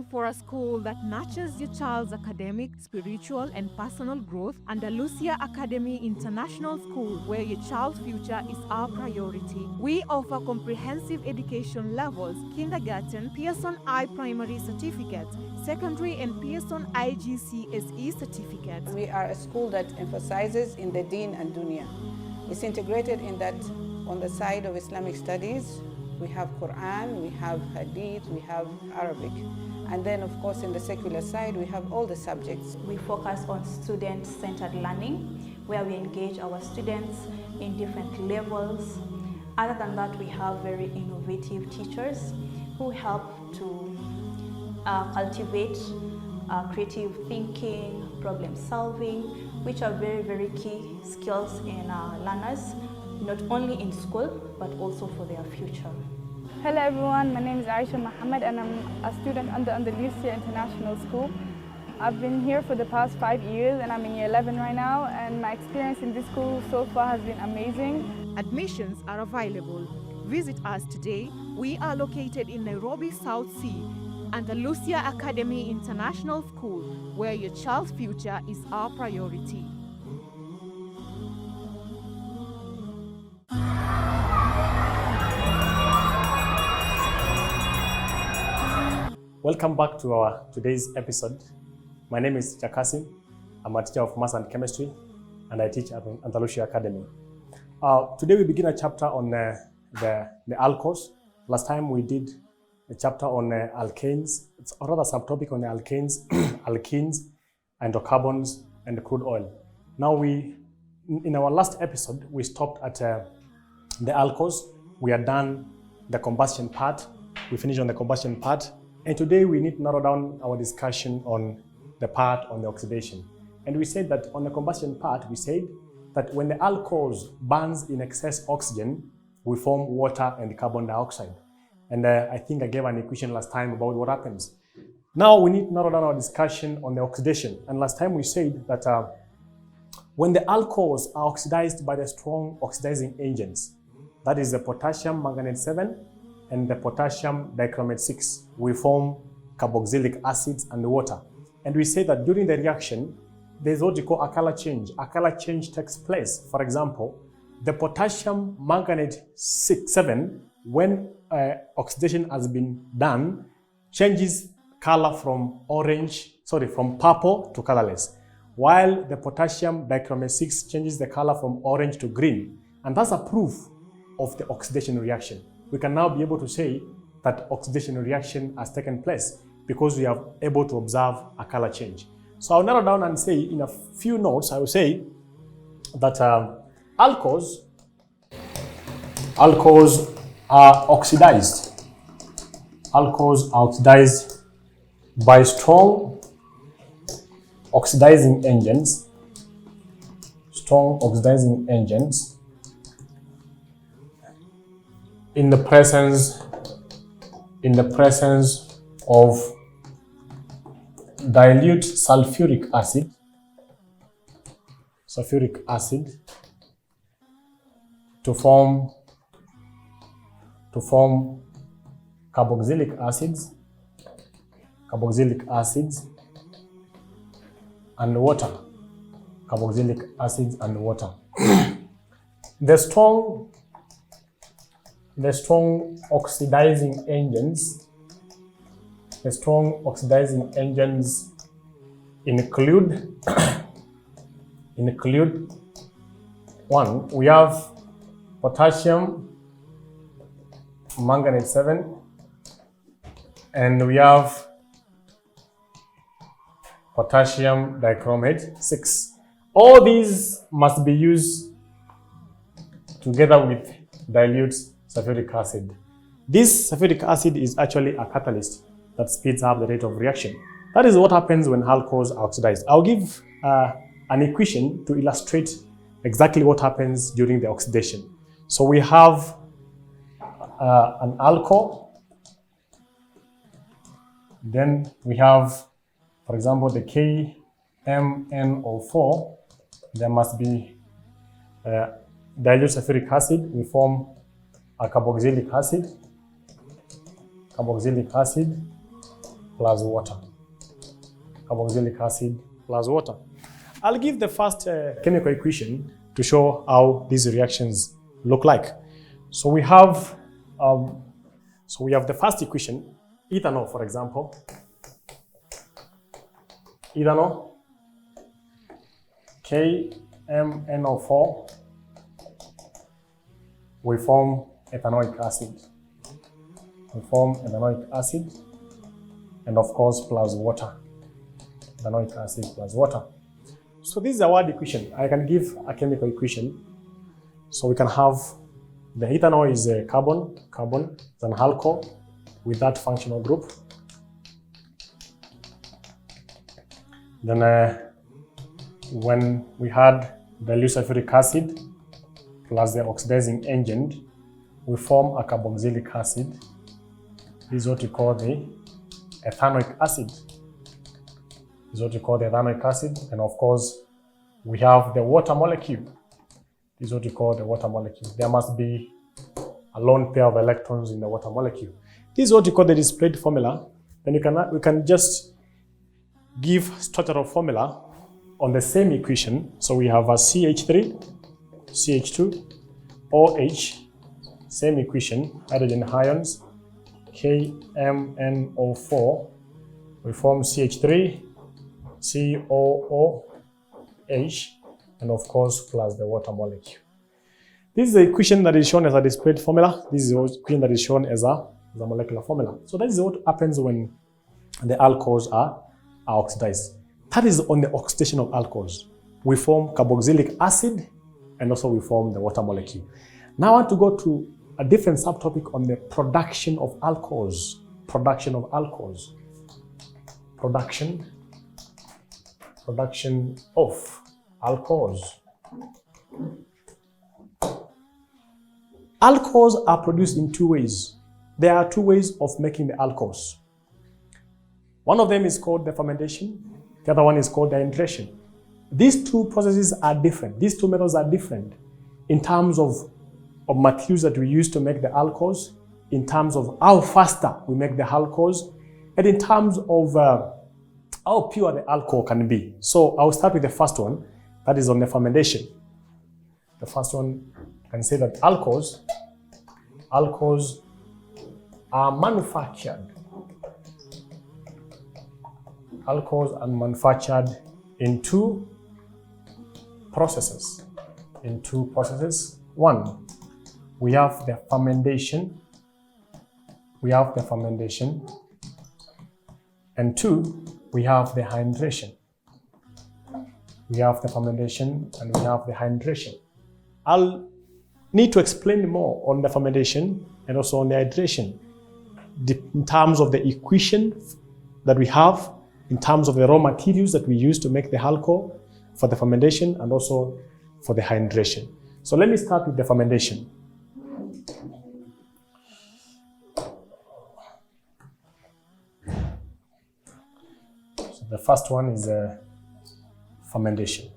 For a school that nurtures your child's academic, spiritual, and personal growth, Andalusia Academy International School, where your child's future is our priority. We offer comprehensive education levels, kindergarten, Pearson I Primary Certificate, secondary and Pearson IGCSE certificates. We are a school that emphasizes in the Deen and Dunya. It's integrated in that on the side of Islamic studies, we have Quran, we have Hadith, we have Arabic. And then, of course, in the secular side, we have all the subjects. We focus on student-centered learning, where we engage our students in different levels. Other than that, we have very innovative teachers who help to cultivate creative thinking, problem solving, which are very, very key skills in our learners, not only in school, but also for their future. Hello everyone, my name is Aisha Mohammed and I'm a student under Andalusia International School. I've been here for the past 5 years and I'm in year 11 right now, and my experience in this school so far has been amazing. Admissions are available. Visit us today. We are located in Nairobi, South Sea, Andalusia Academy International School, where your child's future is our priority. Welcome back to our today's episode. My name is Chakasim. I'm a teacher of Maths and Chemistry, and I teach at Andalusia Academy. Today we begin a chapter on the alcohols. Last time we did a chapter on alkanes. It's a rather subtopic on the alkanes, alkenes, hydrocarbons, and the crude oil. Now in our last episode, we stopped at the alcohols. We are done the combustion part. We finished on the combustion part. And today we need to narrow down our discussion on the part on the oxidation. And we said that on the combustion part, we said that when the alcohols burns in excess oxygen, we form water and carbon dioxide. And I think I gave an equation last time about what happens. Now we need to narrow down our discussion on the oxidation. And last time we said that when the alcohols are oxidized by the strong oxidizing agents, that is the potassium manganate 7 and the potassium dichromate 6, we form carboxylic acids and water. And we say that during the reaction, there's what we call a color change. A color change takes place. For example, the potassium manganate 7, when oxidation has been done, changes color from purple to colorless, while the potassium dichromate 6 changes the color from orange to green. And that's a proof of the oxidation reaction. We can now be able to say that oxidation reaction has taken place because we are able to observe a color change. So I'll narrow down and say in a few notes, I will say that alcohols are oxidized. Alcohols are oxidized by strong oxidizing agents. Strong oxidizing agents in the presence of dilute sulfuric acid to form carboxylic acids and water. Carboxylic acids and water. The strong oxidizing agents include one, we have potassium manganate 7 and we have potassium dichromate 6. All these must be used together with dilute sulfuric acid. This sulfuric acid is actually a catalyst that speeds up the rate of reaction. That is what happens when alcohols are oxidized. I'll give an equation to illustrate exactly what happens during the oxidation. So we have an alcohol, then we have, for example, the KMnO4. There must be dilute sulfuric acid. We form a carboxylic acid, plus water. Carboxylic acid plus water. I'll give the first chemical equation to show how these reactions look like. So we have the first equation, ethanol, for example. Ethanol, KMNO4, we form ethanoic acid. We form ethanoic acid, and of course plus water. Ethanoic acid plus water. So this is a word equation. I can give a chemical equation. So we can have the ethanol is a carbon, it's an alcohol with that functional group. Then when we had the sulfuric acid plus the oxidizing agent, we form a carboxylic acid. This is what we call the ethanoic acid. This is what we call the ethanoic acid. And of course, we have the water molecule. This is what we call the water molecule. There must be a lone pair of electrons in the water molecule. This is what we call the displayed formula. Then we can just give structural formula on the same equation. So we have a CH3, CH2, OH, same equation, hydrogen ions, KMNO4, we form CH3, COOH, and of course plus the water molecule. This is the equation that is shown as a displayed formula. This is the equation that is shown as a molecular formula. So that is what happens when the alcohols are oxidized. That is on the oxidation of alcohols. We form carboxylic acid and also we form the water molecule. Now I want to go to a different subtopic on the production of alcohols. Production of alcohols. Production of alcohols. Alcohols are produced in two ways. There are two ways of making the alcohols. One of them is called the fermentation. The other one is called the hydration. These two processes are different. These two methods are different in terms of materials that we use to make the alcohols, in terms of how faster we make the alcohols, and in terms of how pure the alcohol can be. So I'll start with the first one, that is on the fermentation. The first one, I can say that alcohols are manufactured. Alcohols are manufactured in two processes. One, we have the fermentation. And two, we have the hydration. We have the fermentation and we have the hydration. I'll need to explain more on the fermentation and also on the hydration in terms of the equation that we have, in terms of the raw materials that we use to make the alcohol for the fermentation and also for the hydration. So let me start with the fermentation. So the first one is fermentation.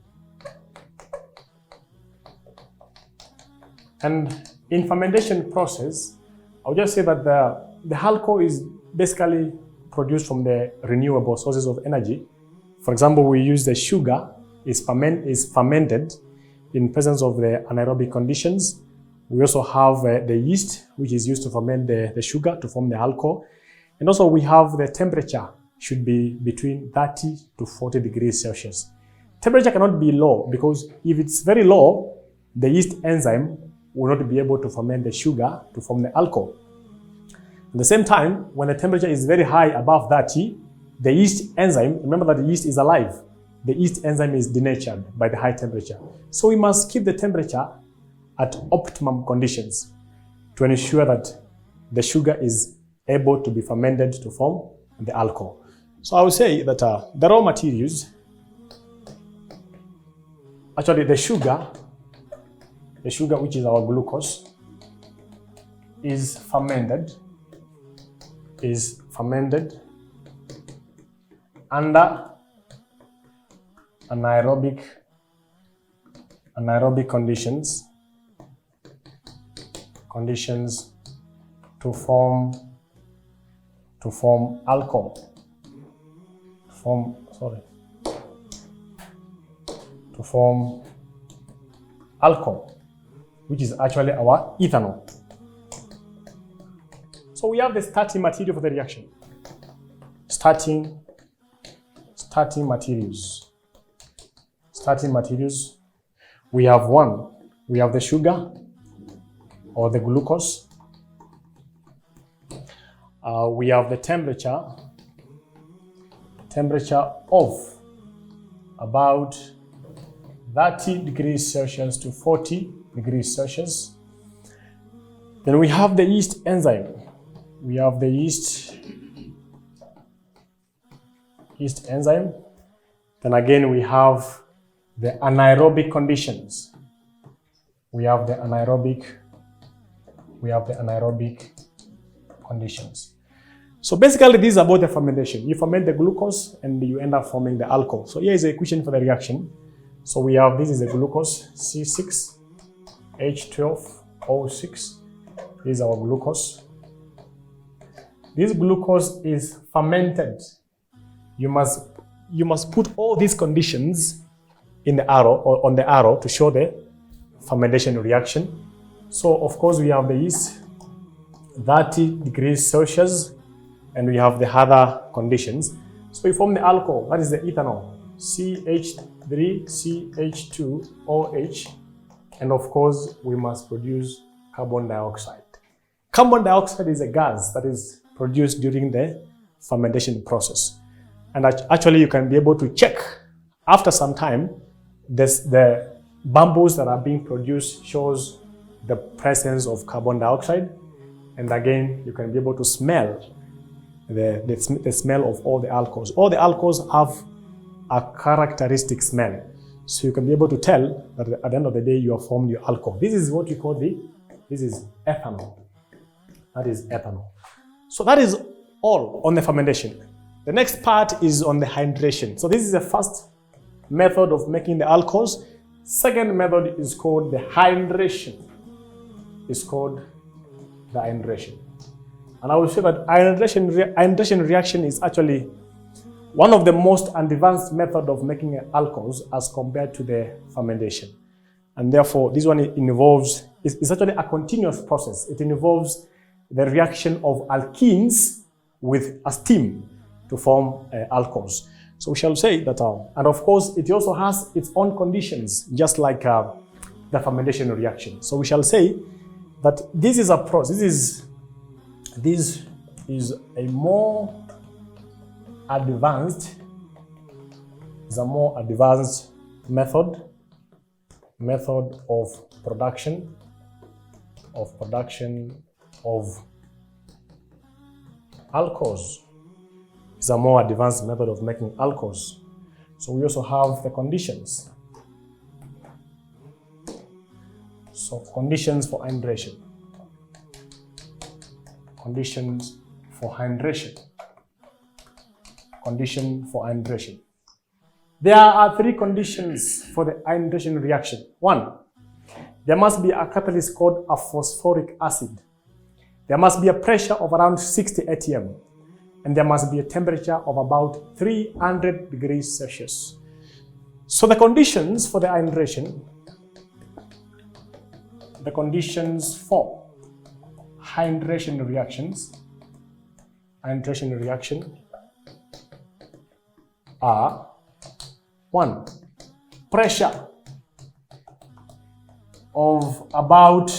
And in fermentation process, I'll just say that the alcohol is basically produced from the renewable sources of energy. For example, we use the sugar is fermented in presence of the anaerobic conditions. We also have the yeast, which is used to ferment the sugar to form the alcohol. And also we have the temperature should be between 30 to 40 degrees Celsius. Temperature cannot be low because if it's very low, the yeast enzyme will not be able to ferment the sugar to form the alcohol. At the same time, when the temperature is very high, above 30, the yeast enzyme, remember that the yeast is alive, the yeast enzyme is denatured by the high temperature. So we must keep the temperature at optimum conditions to ensure that the sugar is able to be fermented to form the alcohol. So I would say that the raw materials, actually the sugar which is our glucose, is fermented under anaerobic conditions to form alcohol. form alcohol, which is actually our ethanol. So we have the starting material for the reaction. Starting materials. Starting materials. We have one. We have the sugar or the glucose. We have the temperature of about 30 degrees Celsius to 40 degrees Celsius. Then we have the yeast enzyme. We have the yeast enzyme. Then again we have the anaerobic conditions. We have the anaerobic conditions. So basically this is about the fermentation. You ferment the glucose and you end up forming the alcohol. So here is the equation for the reaction. So we have, this is the glucose, C6H12O6. This is our glucose. This glucose is fermented. You must put all these conditions in the arrow or on the arrow to show the fermentation reaction. So of course we have the yeast, 30 degrees Celsius, and we have the other conditions. So we form the alcohol, that is the ethanol, CH3CH2OH, and of course we must produce carbon dioxide. Carbon dioxide is a gas that is produced during the fermentation process. And actually you can be able to check after some time, the bubbles that are being produced shows the presence of carbon dioxide. And again, you can be able to smell the smell of all the alcohols. All the alcohols have a characteristic smell. So you can be able to tell that at the end of the day, you have formed your alcohol. This is what we call this is ethanol. That is ethanol. So that is all on the fermentation. The next part is on the hydration. So this is the first method of making the alcohols. Second method is called the hydration. It's called the hydration. And I will say that hydration reaction is actually one of the most advanced method of making alcohols as compared to the fermentation. And therefore, this one involves, it's actually a continuous process. It involves the reaction of alkenes with a steam to form alcohols. So we shall say that, and of course, it also has its own conditions, just like the fermentation reaction. So we shall say that this is a process. This is a more advanced method of production of alcohols. It's a more advanced method of making alcohols. So we also have the conditions. So conditions for hydration. Conditions for hydration. Condition for hydration. There are three conditions for the hydration reaction. One, there must be a catalyst called a phosphoric acid. There must be a pressure of around 60 atm. And there must be a temperature of about 300 degrees Celsius. So the conditions for the hydration, the conditions for hydration reaction are: 1, pressure of about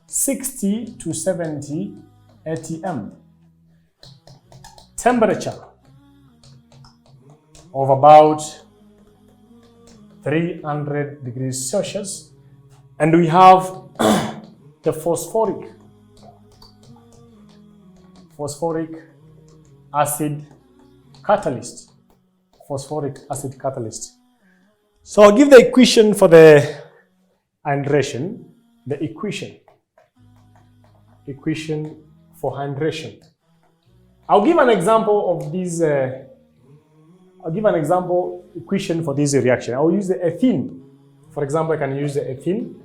60 to 70 atm. Temperature of about 300 degrees Celsius. And we have the phosphoric acid catalyst. Phosphoric acid catalyst. So I'll give the equation for the hydration. The equation for hydration. I'll give an example of this. I'll give an example equation for this reaction. I'll use the ethene. For example, I can use the ethene.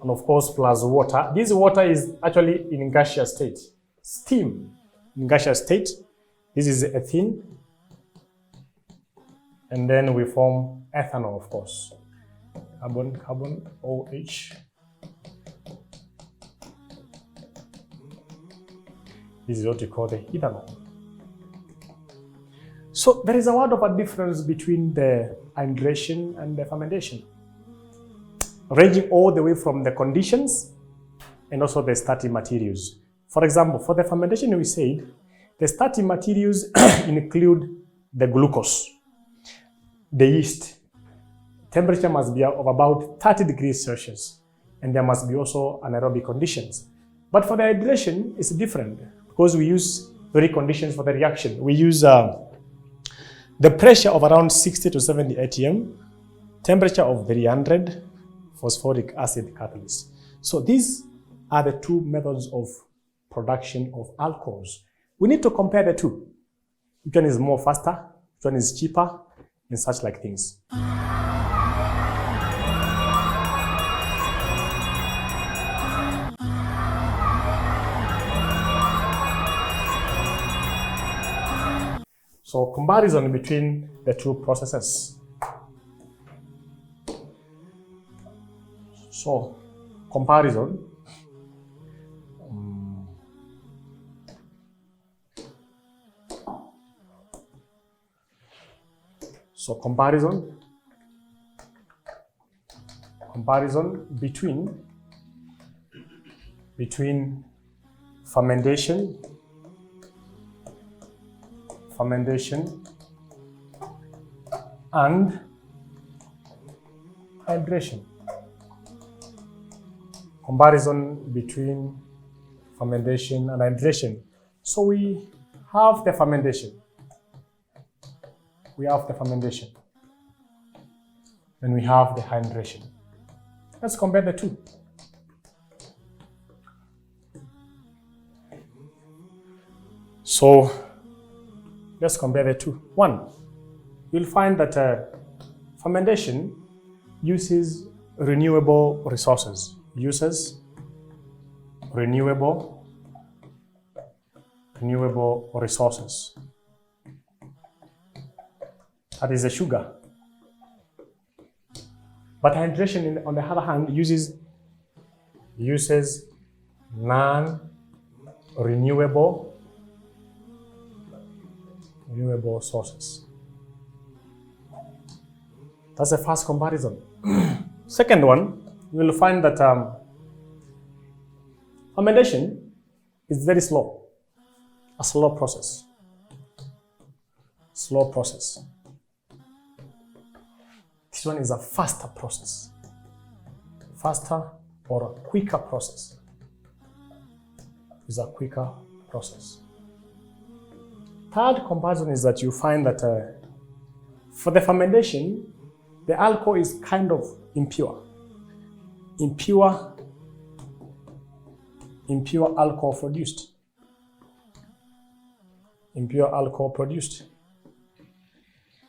and of course plus water. This water is actually in gaseous state. Steam in gaseous state. This is ethene. And then we form ethanol, of course. Carbon, OH. This is what we call the ethanol. So there is a word of a difference between the hydration and the fermentation, ranging all the way from the conditions and also the starting materials. For example, for the fermentation, we said the starting materials include the glucose, the yeast. Temperature must be of about 30 degrees Celsius, and there must be also anaerobic conditions. But for the hydration, it's different because we use very conditions for the reaction. We use the pressure of around 60 to 70 atm, temperature of 300, phosphoric acid catalyst. So these are the two methods of production of alcohols. We need to compare the two. Which one is more faster, which one is cheaper, and such like things. So comparison between the two processes. So comparison. So comparison between fermentation and hydration. Comparison between fermentation and hydration. So we have the fermentation. Then we have the hydration. Let's compare the two. So let's compare the two. One, you'll find that fermentation uses renewable resources. Renewable resources. That is the sugar. But hydration, on the other hand, uses non-renewable sources. That's the first comparison. Second one, you will find that fermentation is very slow, a slow process. This one is a faster process, faster or a quicker process. Is a quicker process. Third comparison is that you find that for the fermentation, the alcohol is kind of impure alcohol produced.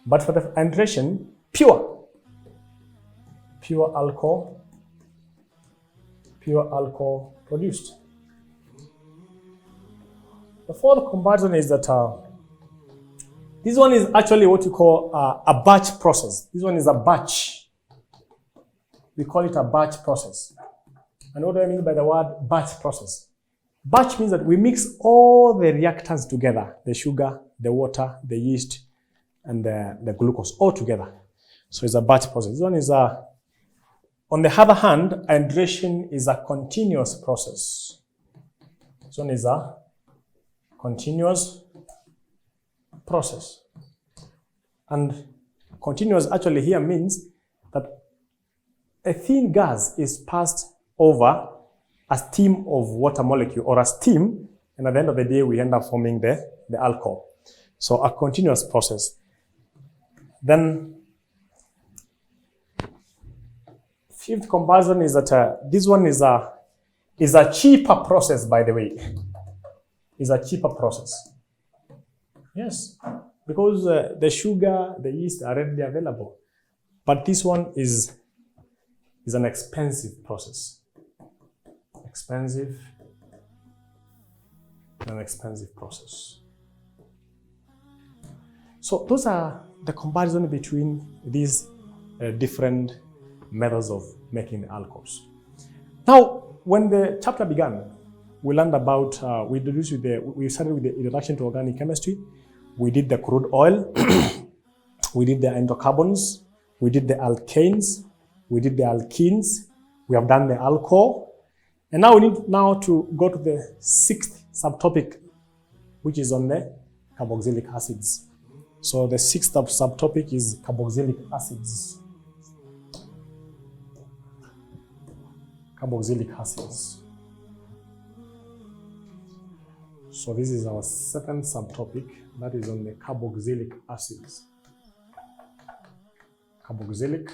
But for the hydration, pure alcohol produced. The fourth comparison is that this one is actually what you call a batch process. This one is a batch. We call it a batch process. And what do I mean by the word batch process? Batch means that we mix all the reactants together, the sugar, the water, the yeast, and the glucose all together. So it's a batch process. This one is on the other hand, hydration is a continuous process. This one is a continuous process. And continuous actually here means that a thin gas is passed over a stream of water molecule or a steam, and at the end of the day we end up forming the alcohol. So a continuous process. Then fifth comparison is that this one is a cheaper process, by the way. Is a cheaper process. Yes, because the sugar, the yeast are readily available. But this one is an expensive process. expensive process. So those are the comparison between these different methods of making the alcohols. Now, when the chapter began, we learned about, we started with the introduction to organic chemistry. We did the crude oil, we did the hydrocarbons, we did the alkanes, we did the alkenes, we have done the alcohol. And now we need to go to the 6th subtopic, which is on the carboxylic acids. So the 6th subtopic is carboxylic acids. Carboxylic acids. So this is our 2nd subtopic, that is on the carboxylic acids. Carboxylic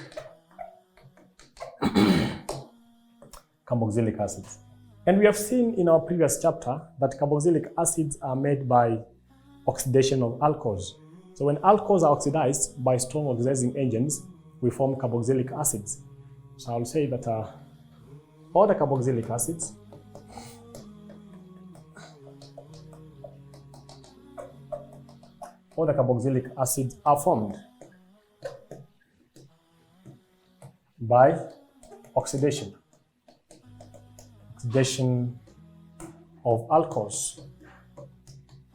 acids. And we have seen in our previous chapter that carboxylic acids are made by oxidation of alcohols. So when alcohols are oxidized by strong oxidizing agents, we form carboxylic acids. So I'll say that all the carboxylic acids are formed by oxidation of alcohols.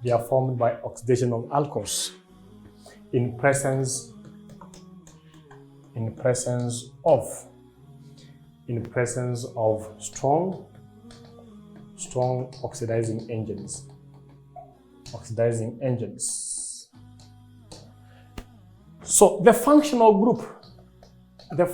They are formed by oxidation of alcohols in presence of strong oxidizing agents. So the functional group of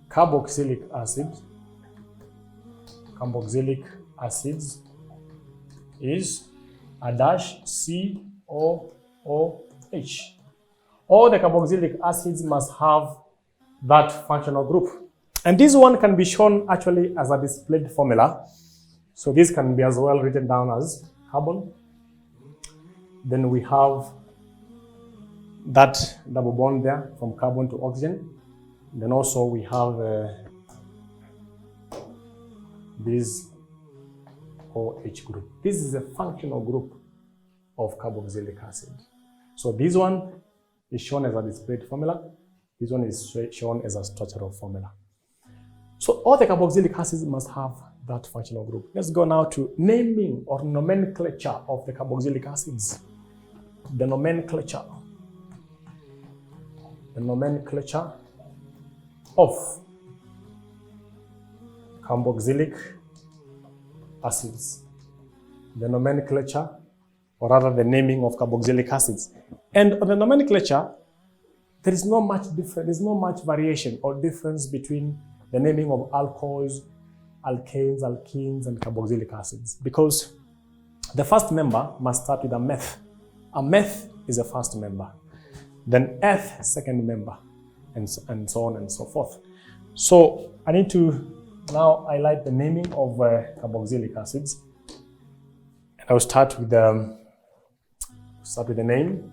carboxylic acids is a dash COOH. All the carboxylic acids must have that functional group. And this one can be shown actually as a displayed formula. So this can be as well written down as carbon. Then we have that double bond there from carbon to oxygen. Then also we have this OH group. This is a functional group of carboxylic acid. So this one is shown as a displayed formula. This one is shown as a structural formula. So all the carboxylic acids must have that functional group. Let's go now to naming or nomenclature of the carboxylic acids. The nomenclature of carboxylic acids. The nomenclature, or rather the naming of carboxylic acids. And on the nomenclature, there is not much difference, there's not much variation or difference between the naming of alcohols, alkanes, alkenes, and carboxylic acids, because the first member must start with a meth. A meth is a first member, then eth, second member, and so on and so forth. So I need to now highlight the naming of carboxylic acids. And I'll start with the name.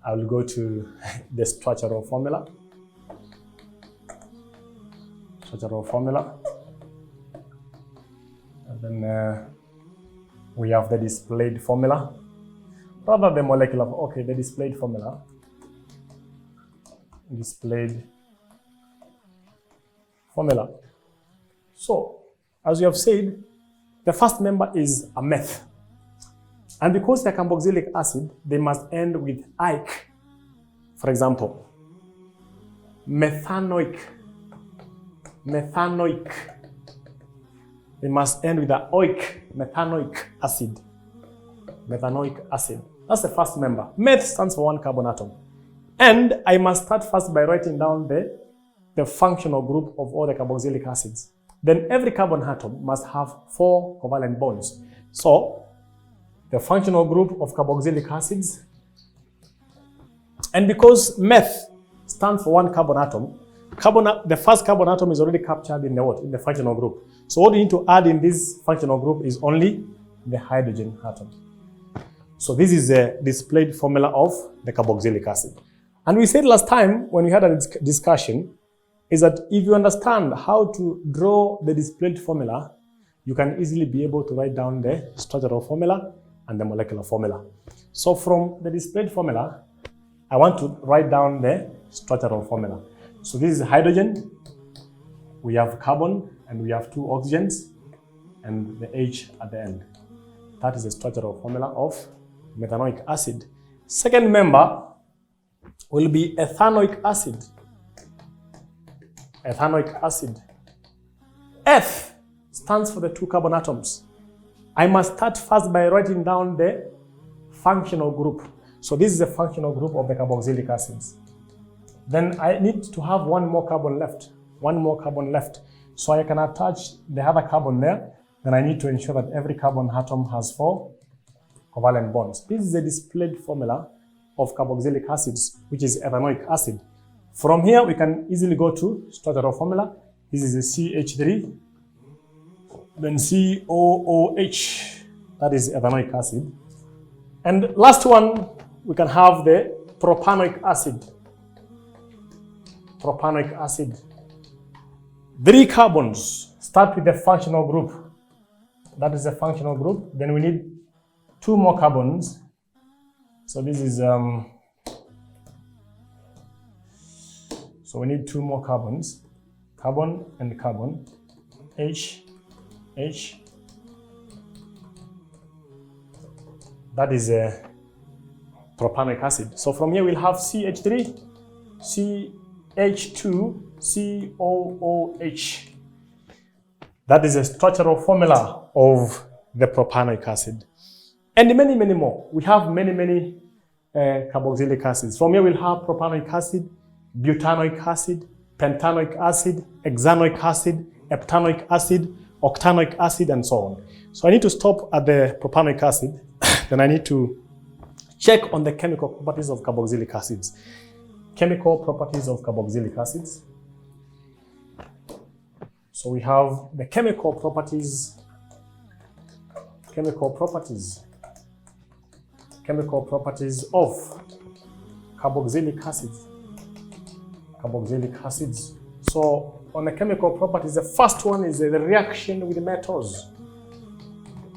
I will go to the structural formula. And then we have the displayed formula. Rather the molecular, okay, the displayed formula. So, as we have said, the first member is a meth. And because they're carboxylic acid, they must end with -ic. For example, methanoic. They must end with the oic, methanoic acid. That's the first member. Meth stands for one carbon atom. And I must start first by writing down the functional group of all the carboxylic acids. Then every carbon atom must have 4 covalent bonds. So the functional group of carboxylic acids, and because meth stands for one carbon atom, the first carbon atom is already captured in the functional group. So what you need to add in this functional group is only the hydrogen atom. So this is a displayed formula of the carboxylic acid. And we said last time when we had a discussion is that if you understand how to draw the displayed formula, you can easily be able to write down the structural formula and the molecular formula. So from the displayed formula, I want to write down the structural formula. So this is hydrogen, we have carbon, and we have 2 oxygens, and the H at the end. That is the structural formula of methanoic acid. Second member will be ethanoic acid. Ethanoic acid. F stands for the 2 carbon atoms. I must start first by writing down the functional group. So this is the functional group of the carboxylic acids. Then I need to have 1 more carbon left. 1 more carbon left. So I can attach the other carbon there. Then I need to ensure that every carbon atom has 4 covalent bonds. This is the displayed formula of carboxylic acids, which is ethanoic acid. From here, we can easily go to structural formula. This is the CH3, then COOH, that is ethanoic acid. And last one, we can have the propanoic acid. Propanoic acid. 3 carbons start with the functional group. That is the functional group. Then we need 2 more carbons. So this is, so we need 2 more carbons. Carbon and carbon. H. That is a propanoic acid. So from here we'll have CH3, CH2, COOH. That is a structural formula of the propanoic acid. And many, many more. We have many carboxylic acids. From here we'll have propanoic acid, butanoic acid, pentanoic acid, hexanoic acid, heptanoic acid, octanoic acid, and so on. So I need to stop at the propanoic acid. Then I need to check on the chemical properties of carboxylic acids. Chemical properties of carboxylic acids. So we have the chemical properties of carboxylic acids. So on the chemical properties, the first one is the reaction with metals.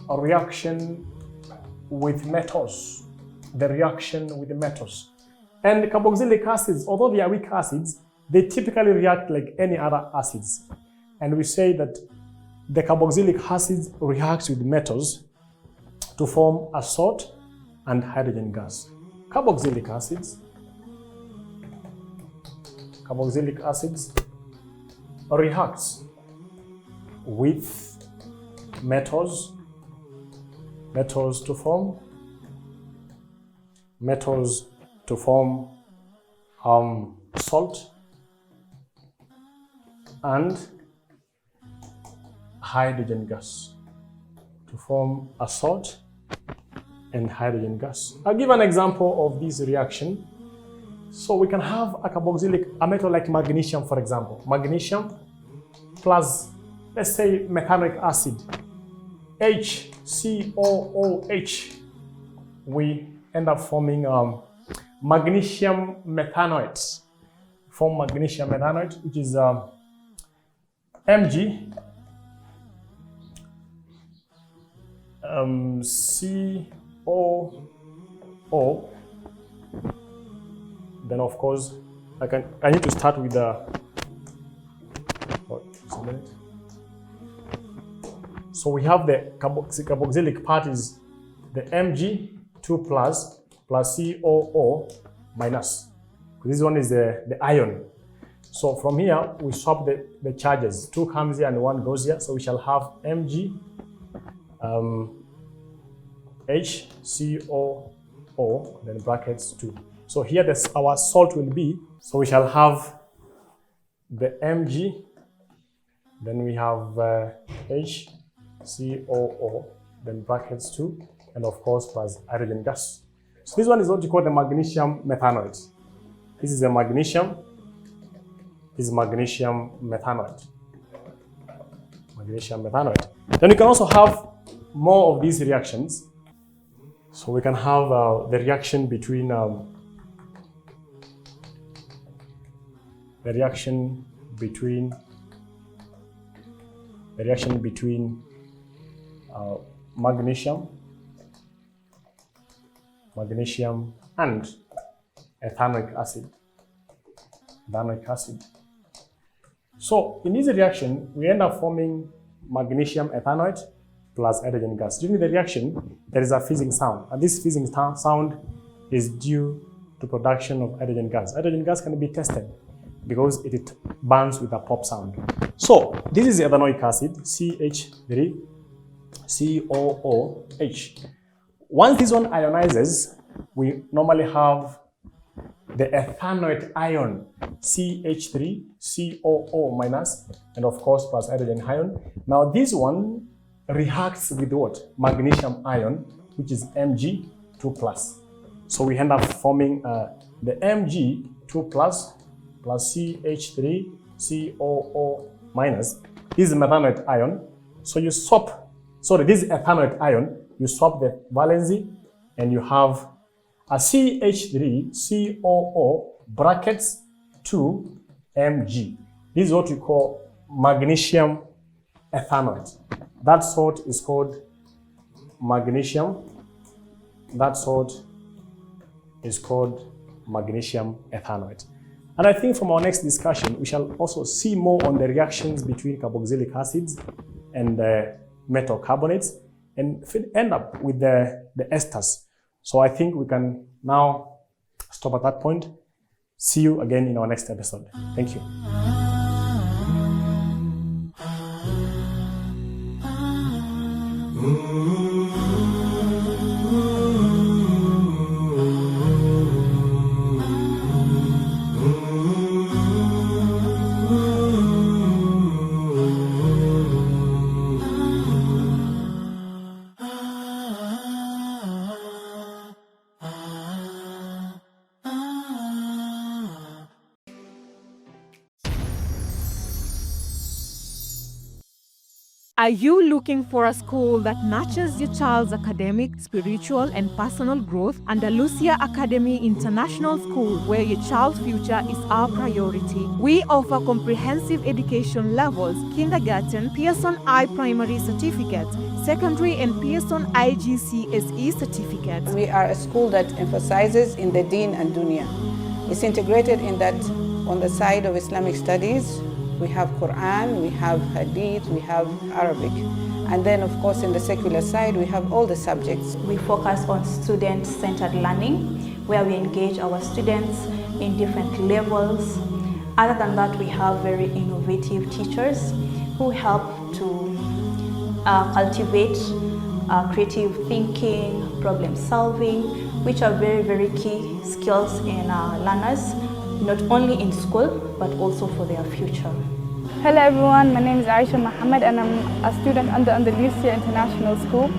A reaction with metals. The reaction with the metals. And the carboxylic acids, although they are weak acids, they typically react like any other acids. And we say that the carboxylic acids react with metals to form a salt and hydrogen gas. Carboxylic acids reacts with metals to form salt and hydrogen gas. To form a salt and hydrogen gas. I'll give an example of this reaction. So we can have a metal like magnesium, for example. Magnesium plus, let's say, methanoic acid, HCOOH. We end up forming magnesium methanoate. Form magnesium methanoate, which is Mg COO. Then of course I need to start with the so we have the carboxylic part is the Mg2 plus COO minus. This one is the ion. So from here we swap the charges. 2 comes here and 1 goes here. So we shall have Mg HCOO, then brackets 2. So here our salt will be, so we shall have the Mg, then we have HCOO, then brackets 2, and of course plus hydrogen gas. So this one is what you call the magnesium methanoate. This is the magnesium, this is magnesium methanoate. Then you can also have more of these reactions. So we can have the reaction between magnesium and ethanoic acid. So in this reaction, we end up forming magnesium ethanoate plus hydrogen gas. During the reaction, there is a fizzing sound, and this fizzing sound is due to production of hydrogen gas. Hydrogen gas can be tested because it burns with a pop sound. So this is the ethanoic acid, CH3COOH. Once this one ionizes, we normally have the ethanoate ion, CH3COO minus, and of course plus hydrogen ion. Now this one reacts with what? Magnesium ion, which is Mg2 plus. So we end up forming the Mg2 plus CH3COO minus. This is methanoate ion. So you swap, this is ethanoate ion. You swap the valency and you have a CH3COO brackets 2 Mg. This is what we call magnesium ethanoate. That salt is called magnesium. That salt is called magnesium ethanoate. And I think from our next discussion, we shall also see more on the reactions between carboxylic acids and the metal carbonates and end up with the esters. So I think we can now stop at that point. See you again in our next episode. Thank you. Are you looking for a school that nurtures your child's academic, spiritual, and personal growth? Andalusia Academy International School, where your child's future is our priority. We offer comprehensive education levels, kindergarten, Pearson I Primary Certificate, secondary and Pearson IGCSE Certificate. We are a school that emphasizes in the Deen and Dunya. It's integrated in that on the side of Islamic studies, we have Quran, we have Hadith, we have Arabic. And then of course in the secular side, we have all the subjects. We focus on student-centered learning, where we engage our students in different levels. Other than that, we have very innovative teachers who help to cultivate creative thinking, problem solving, which are very, very key skills in our learners, not only in school, but also for their future. Hello everyone, my name is Aisha Mohammed and I'm a student under Andalusia International School.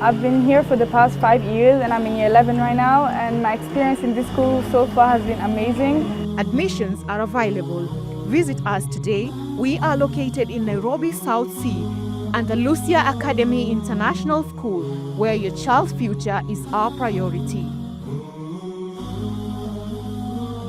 I've been here for the past 5 years and I'm in year 11 right now, and my experience in this school so far has been amazing. Admissions are available. Visit us today. We are located in Nairobi, South Sea, Andalusia Academy International School, where your child's future is our priority.